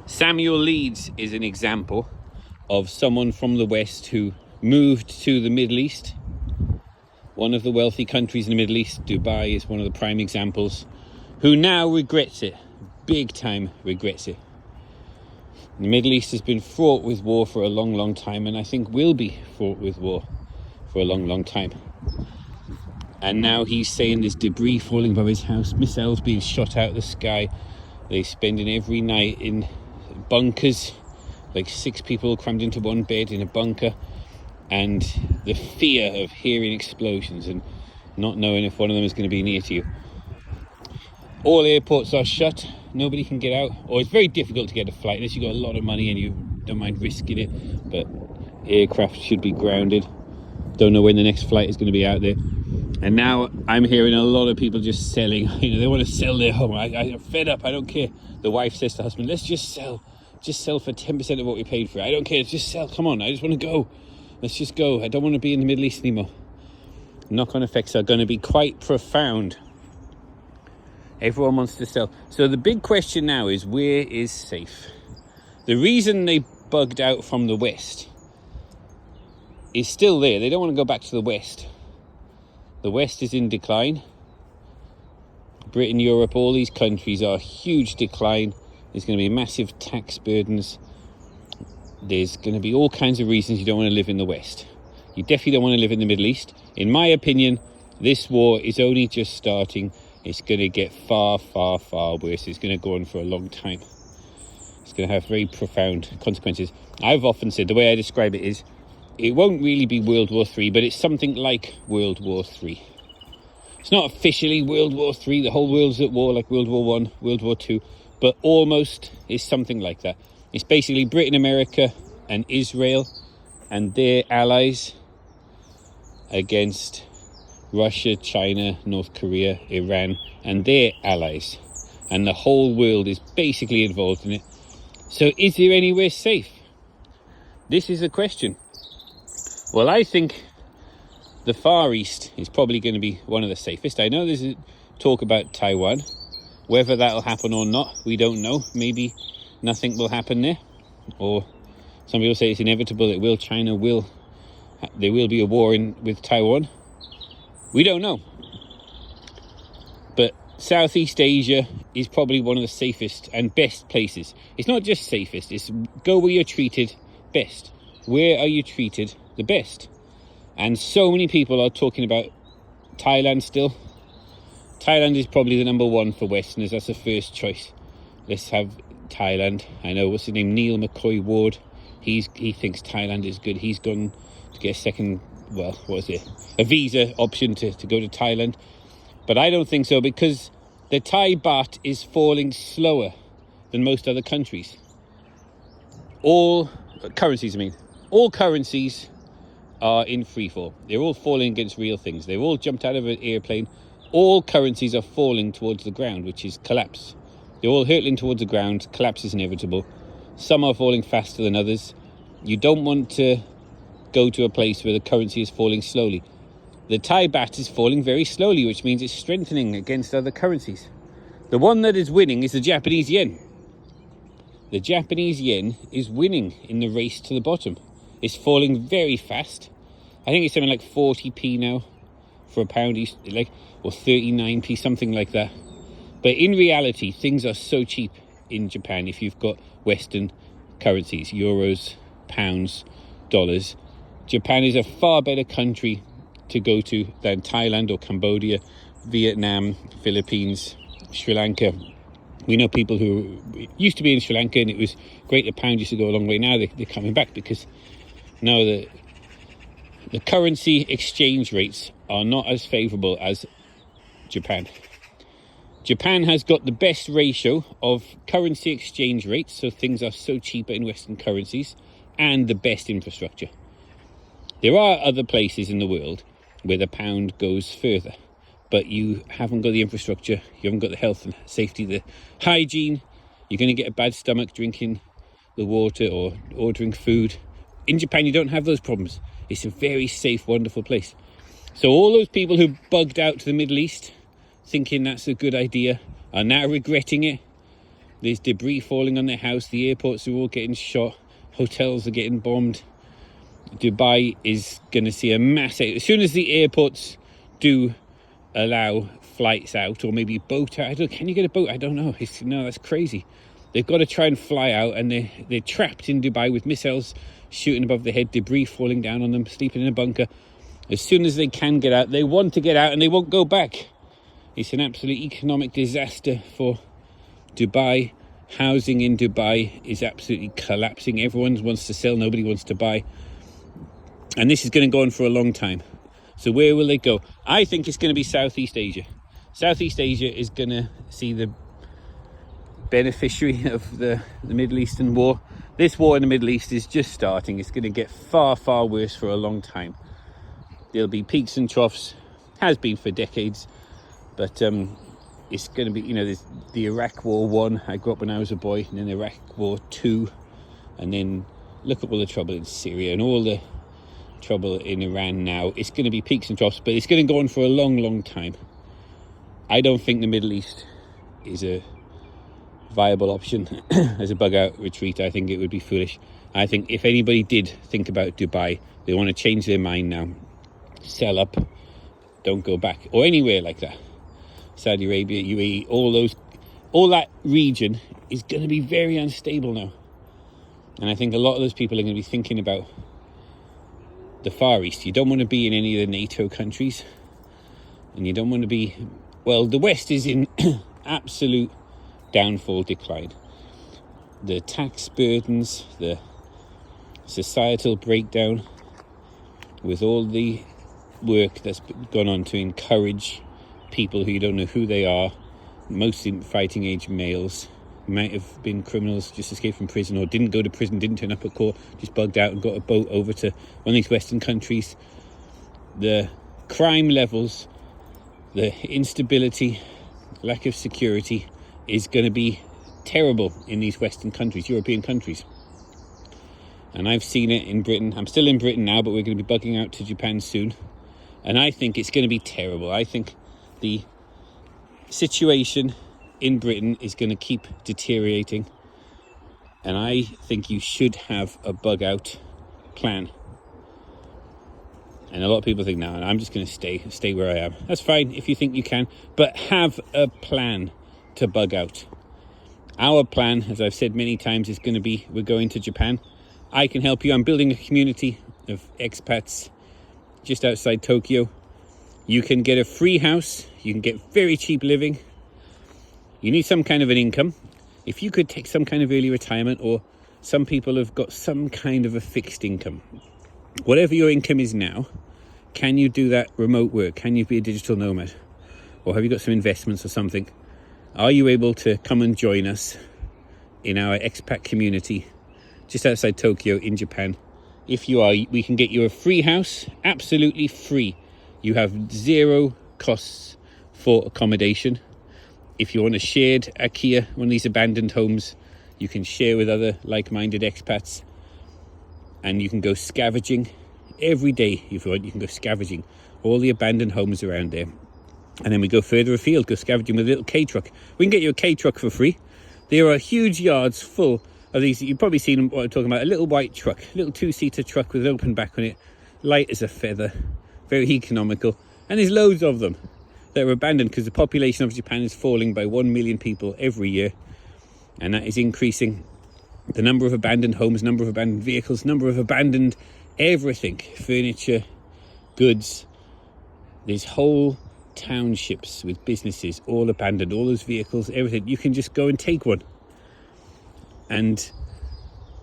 Samuel Leeds is an example of someone from the West who moved to the Middle East, one of the wealthy countries in the Middle East. Dubai is one of the prime examples, who now regrets it, big time regrets it. The Middle East has been fraught with war for a long, long time, and I think will be fraught with war for a long, long time. And now he's saying there's debris falling above his house, missiles being shot out of the sky. They're spending every night in bunkers, like 6 people crammed into one bed in a bunker, and the fear of hearing explosions and not knowing if one of them is going to be near to you. All airports are shut, nobody can get out, or it's very difficult to get a flight unless you've got a lot of money and you don't mind risking it. But aircraft should be grounded. Don't know when the next flight is going to be out there. And now I'm hearing a lot of people just selling. They want to sell their home. I'm fed up, I don't care. The wife says to the husband, let's just sell for 10% of what we paid for it. I don't care, just sell, come on, I just want to go. Let's just go. I don't want to be in the Middle East anymore. Knock-on effects are going to be quite profound. Everyone wants to sell. So the big question now is, where is safe? The reason they bugged out from the West is still there. They don't want to go back to the West. The West is in decline. Britain, Europe, all these countries are huge decline. There's going to be massive tax burdens. There's going to be all kinds of reasons you don't want to live in the West. You definitely don't want to live in the Middle East. In my opinion, this war is only just starting. It's going to get far, far, far worse. It's going to go on for a long time. It's going to have very profound consequences. I've often said, the way I describe it is, it won't really be World War III, but it's something like World War III. It's not officially World War III. The whole world's at war, like World War I, World War II, but almost is something like that. It's basically Britain, America, and Israel and their allies against Russia, China, North Korea, Iran, and their allies. And the whole world is basically involved in it. So is there anywhere safe? This is a question. Well, I think the Far East is probably going to be one of the safest. I know there's talk about Taiwan. Whether that'll happen or not, we don't know. Maybe nothing will happen there. Or some people say it's inevitable, it will. There will be a war with Taiwan. We don't know. But Southeast Asia is probably one of the safest and best places. It's not just safest, it's go where you're treated best. Where are you treated the best? And so many people are talking about Thailand still. Thailand is probably the number one for Westerners. That's the first choice. Let's have Thailand. I know, what's his name? Neil McCoy Ward. He thinks Thailand is good. He's gone to get a second, a visa option to go to Thailand. But I don't think so, because the Thai baht is falling slower than most other countries. All currencies are in free fall. They're all falling against real things. They've all jumped out of an airplane. All currencies are falling towards the ground, which is collapse. They're all hurtling towards the ground. Collapse is inevitable. Some are falling faster than others. You don't want to go to a place where the currency is falling slowly. The Thai baht is falling very slowly, which means it's strengthening against other currencies. The one that is winning is the Japanese yen. The Japanese yen is winning in the race to the bottom. It's falling very fast. I think it's something like 40p now for a pound, or 39p, something like that. But in reality, things are so cheap in Japan if you've got Western currencies, euros, pounds, dollars. Japan is a far better country to go to than Thailand or Cambodia, Vietnam, Philippines, Sri Lanka. We know people who used to be in Sri Lanka and it was great. The pound used to go a long way. Now they're coming back because now the currency exchange rates are not as favourable as Japan. Japan has got the best ratio of currency exchange rates, so things are so cheaper in Western currencies, and the best infrastructure. There are other places in the world where the pound goes further, but you haven't got the infrastructure, you haven't got the health and safety, the hygiene. You're going to get a bad stomach drinking the water or ordering food. In Japan, you don't have those problems. It's a very safe, wonderful place. So all those people who bugged out to the Middle East, thinking that's a good idea, are now regretting it. There's debris falling on their house. The airports are all getting shot. Hotels are getting bombed. Dubai is going to see a massive... As soon as the airports do allow flights out, or maybe boat out. Can you get a boat? I don't know. No, that's crazy. They've got to try and fly out, and they're trapped in Dubai with missiles shooting above their head, debris falling down on them, sleeping in a bunker. As soon as they can get out, they want to get out, and they won't go back. It's an absolute economic disaster for Dubai. Housing in Dubai is absolutely collapsing. Everyone wants to sell, nobody wants to buy. And this is going to go on for a long time. So where will they go? I think it's going to be Southeast Asia. Southeast Asia is going to see the beneficiary of the Middle Eastern war. This war in the Middle East is just starting. It's going to get far, far worse for a long time. There'll be peaks and troughs, has been for decades, but it's going to be, there's the Iraq War 1. I grew up when I was a boy, and then Iraq War 2, and then look at all the trouble in Syria and all the trouble in Iran now. It's going to be peaks and troughs, but it's going to go on for a long, long time. I don't think the Middle East is a viable option as a bug out retreat. I think it would be foolish. I think if anybody did think about Dubai, they want to change their mind now. Sell up, don't go back, or anywhere like that. Saudi Arabia, UAE, all that region is going to be very unstable now. And I think a lot of those people are going to be thinking about the Far East. You don't want to be in any of the NATO countries, and you don't want to be... Well, the West is in absolute downfall, decline. The tax burdens, the societal breakdown, with all the work that's gone on to encourage people who you don't know who they are, mostly fighting age males, might have been criminals, just escaped from prison, or didn't go to prison, didn't turn up at court, just bugged out and got a boat over to one of these Western countries. The crime levels, the instability, lack of security is going to be terrible in these Western countries, European countries. And I've seen it in Britain. I'm still in Britain now, but we're going to be bugging out to Japan soon. And I think it's going to be terrible. I think the situation in Britain is going to keep deteriorating. And I think you should have a bug out plan. And a lot of people think, no, I'm just going to stay where I am. That's fine if you think you can, but have a plan to bug out. Our plan, as I've said many times, is going to be, we're going to Japan. I can help you. I'm building a community of expats just outside Tokyo. You can get a free house. You can get very cheap living. You need some kind of an income. If you could take some kind of early retirement, or some people have got some kind of a fixed income. Whatever your income is now, can you do that remote work? Can you be a digital nomad? Or have you got some investments or something? Are you able to come and join us in our expat community just outside Tokyo in Japan? If you are, we can get you a free house, absolutely free. You have zero costs for accommodation. If you want a shared IKEA, one of these abandoned homes, you can share with other like-minded expats. And you can go scavenging every day if you want. You can go scavenging all the abandoned homes around there. And then we go further afield, go scavenging with a little K-truck. We can get you a K-truck for free. There are huge yards full of these. You've probably seen what I'm talking about. A little white truck, a little two-seater truck with an open back on it, light as a feather, very economical. And there's loads of them that are abandoned because the population of Japan is falling by 1 million people every year. And that is increasing. The number of abandoned homes, number of abandoned vehicles, number of abandoned everything, furniture, goods. There's whole townships with businesses all abandoned, all those vehicles, everything. You can just go and take one. And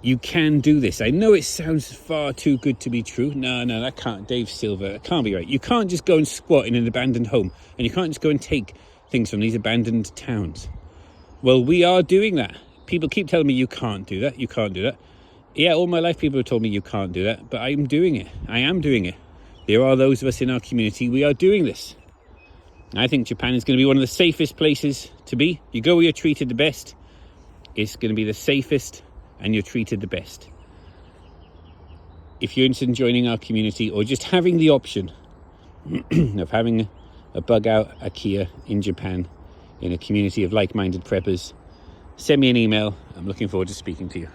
you can do this. I know it sounds far too good to be true. No, that can't. Dave Silver, that can't be right. You can't just go and squat in an abandoned home, and you can't just go and take things from these abandoned towns. Well, we are doing that. People keep telling me you can't do that, you can't do that. Yeah, all my life people have told me you can't do that, but I'm doing it. I am doing it. There are those of us in our community, we are doing this. I think Japan is going to be one of the safest places to be. You go where you're treated the best. It's going to be the safest and you're treated the best. If you're interested in joining our community or just having the option of having a bug out IKEA in Japan in a community of like-minded preppers, send me an email. I'm looking forward to speaking to you.